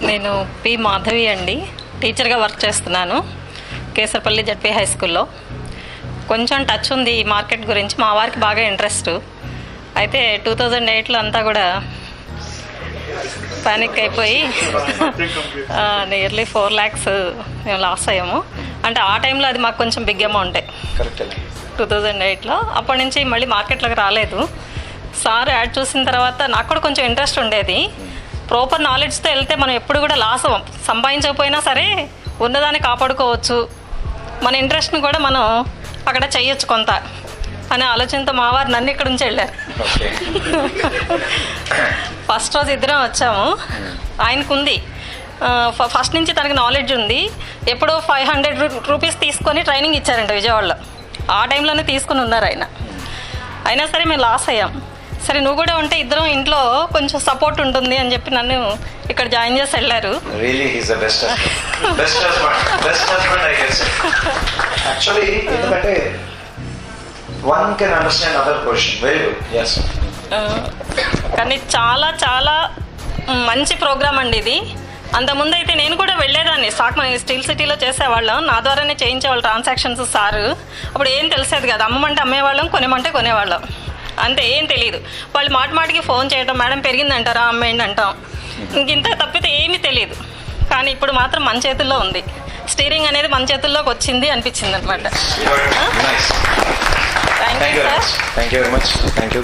నేను పి మాధవి అండి, టీచర్గా వర్క్ చేస్తున్నాను కేసరపల్లి జడ్పీ హై స్కూల్లో. కొంచెం టచ్ ఉంది ఈ మార్కెట్ గురించి, మా వారికి బాగా ఇంట్రెస్ట్. అయితే 2008లో అంతా కూడా పానిక్ అయిపోయి నియర్లీ 4 lakhs మేము లాస్ అయ్యాము. అంటే ఆ టైంలో అది మాకు కొంచెం బిగ్ అమౌంటే 2008లో. అప్పటి నుంచి మళ్ళీ మార్కెట్లోకి రాలేదు. సార్ యాడ్ చూసిన తర్వాత నాకు కూడా కొంచెం ఇంట్రెస్ట్ ఉండేది. ప్రాపర్ నాలెడ్జ్తో వెళ్తే మనం ఎప్పుడు కూడా లాస్ సంపాదించకపోయినా సరే ఉన్నదాన్ని కాపాడుకోవచ్చు, మన ఇంట్రెస్ట్ని కూడా మనం అక్కడ చెయ్యొచ్చు కొంత అనే ఆలోచనతో మా వారు నన్ను ఇక్కడ నుంచి వెళ్ళారు. ఫస్ట్ రోజు ఇద్దరం వచ్చాము. ఆయనకుంది ఫస్ట్ నుంచి తనకి నాలెడ్జ్ ఉంది. ఎప్పుడో 500 రూపీస్ తీసుకొని ట్రైనింగ్ ఇచ్చారంట విజయవాడలో. ఆ టైంలోనే తీసుకుని ఉన్నారు ఆయన. అయినా సరే మేము లాస్ అయ్యాం. సరే నువ్వు కూడా ఉంటే ఇద్దరం ఇంట్లో కొంచెం సపోర్ట్ ఉంటుంది అని చెప్పి నన్ను ఇక్కడ జాయిన్ చేసి వెళ్ళారు. కానీ చాలా చాలా మంచి ప్రోగ్రామ్ అండి ఇది. అంతకుముందు అయితే నేను కూడా వెళ్ళేదాన్ని, స్టాక్ మన స్టీల్ సిటీలో చేసేవాళ్ళం, నా ద్వారానే చేయించేవాళ్ళు ట్రాన్సాక్షన్స్ సారు. అప్పుడు ఏం తెలిసేది కదా, అమ్మమంటే అమ్మేవాళ్ళం, కొనేమంటే కొనేవాళ్ళం, అంతే, ఏం తెలియదు. వాళ్ళు మాటికి ఫోన్ చేయటం, మేడం పెరిగిందంటారా, అమ్మేయండి అంటాం, ఇంత తప్పితే ఏమీ తెలియదు. కానీ ఇప్పుడు మాత్రం మన చేతుల్లో ఉంది, స్టీరింగ్ అనేది మన చేతుల్లోకి వచ్చింది అనిపించింది అనమాట. Thank you sir. Thank you very much. Thank you.